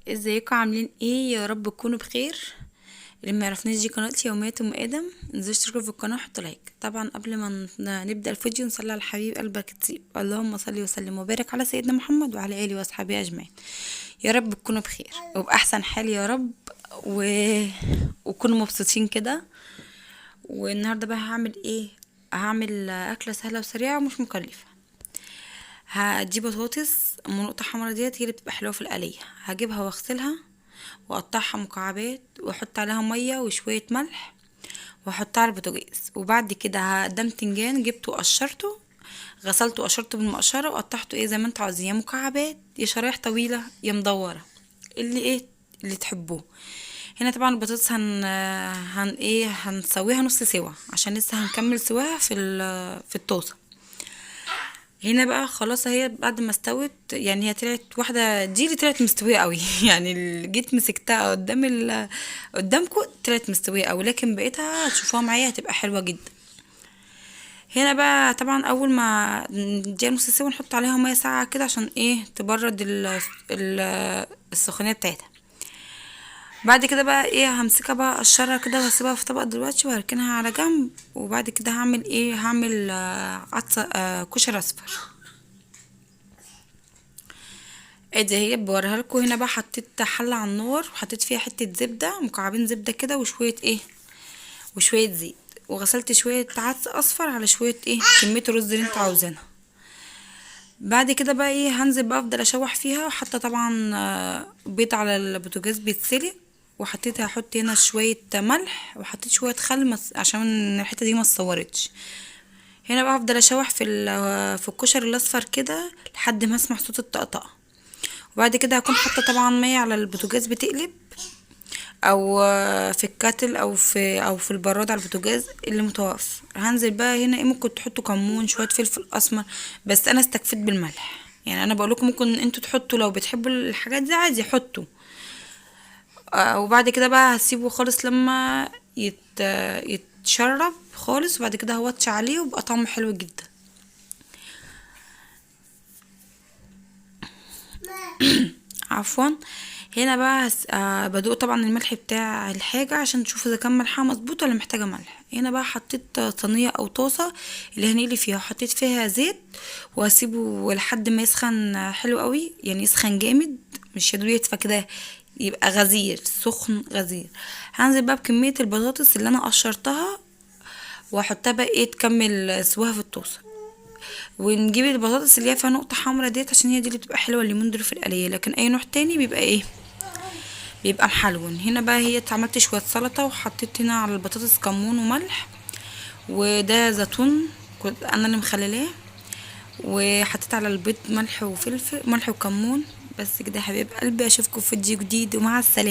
ازيكم عاملين ايه؟ يا رب تكونوا بخير. اللي ما يعرفنيش، دي قناتي يوميات ام ادم. انزلوا اشتركوا في القناه وحطوا لايك. طبعا قبل ما نبدا الفيديو نصلي على الحبيب قلبك تطيب. اللهم صل وسلم وبارك على سيدنا محمد وعلى اله واصحابه اجمعين. يا رب تكونوا بخير وباحسن حال يا رب و... وكونوا مبسوطين كده. والنهارده بقى هعمل ايه؟ هعمل اكله سهله وسريعه ومش مكلفه. هجيب بطاطس ام نقطة حمرا ديت، هي اللي بتبقى حلوة في القلية. هجيبها واغسلها واقطعها مكعبات واحط عليها مية وشوية ملح واحطها على البوتاجاز. وبعد كده ده بتنجان جبته وقشرته، غسلته وقشرته بالمقشرة وقطعته ايه زي ما انتوا عاوزين، يا مكعبات يا شرايح طويلة يا مدورة، اللي ايه اللي تحبوه. هنا طبعا البطاطس هنسويها نص سوا عشان لسه هنكمل سواها في الطاسة. هنا بقى خلاص، هي بعد ما استوت يعني هي طلعت واحده، دي اللي طلعت مستويه قوي يعني اللي جيت مسكتها قدامكم طلعت مستويه قوي، لكن بقيتها هتشوفوها معايا هتبقى حلوه جدا. هنا بقى طبعا اول ما نديها نص سوا نحط عليها ميه ساقعه كده عشان ايه تبرد السخونيه بتاعتها. بعد كده بقى ايه همسكها بقى اقشرها كده وهسيبها في طبق دلوقتي وهركنها على جنب. وبعد كده هعمل ايه؟ هعمل عدس كشري اصفر. ادي هي بوريها لكم. هنا بقى حطيت حله على النار وحطيت فيها حته زبده، مكعبين زبده كده وشويه ايه وشويه زيت، وغسلت شويه عدس اصفر على شويه ايه كميه الرز اللي انتوا عاوزينها. بعد كده بقى ايه هنزل بقى افضل اشوح فيها، وحاطه طبعا بيض على البوتاجاز بيتسلق، هحط هنا شويه ملح وحطيت شويه خل عشان الحته دي ما اتصورتش. هنا بقى افضل اشوح في الكشري الاصفر كده لحد ما اسمع صوت الطقطقه. وبعد كده هكون حاطه طبعا ميه على البوتاجاز بتقلب، او في الكاتل او في البراد على البوتاجاز اللي متوقف. هنزل بقى هنا ايه ممكن تحطوا كمون شويه فلفل اسمر، بس انا استكفيت بالملح. يعني انا بقول لكم ممكن انتوا تحطوا لو بتحبوا الحاجات دي عادي حطوا. وبعد كده بقى هسيبه خالص لما يتشرب خالص، وبعد كده هوطش عليه ويبقى طعمه حلو جدا. عفوا. هنا بقى بدوق طبعا الملح بتاع الحاجة عشان تشوفوا اذا كان ملحها مظبوط ولا محتاجة ملح. هنا بقى حطيت صينية او طاسة اللي هنقلي فيها، وحطيت فيها زيت وهسيبه لحد ما يسخن حلو قوي، يعني يسخن جامد مش يدوب يدفى كده، يبقى غزير سخن غزير. هنزل بقى بكمية البطاطس اللي انا قشرتها واحطها بقى ايه تكمل سواها في الطاسة. ونجيب البطاطس اللي هي فيها نقطة حمرا ديت عشان هي دي اللي بتبقى حلوة اليومين دول في القلية، لكن اي نوع تاني بيبقى ايه بيبقى محلون. هنا بقى هي عملت شوية سلطة وحطيت هنا على البطاطس كمون وملح، وده زيتون كنت انا اللي مخللاه، وحطيت على البيض ملح وفلفل، ملح وكمون. بس كده يا حبيب قلبي، اشوفكم في فيديو جديد ومع السلامة.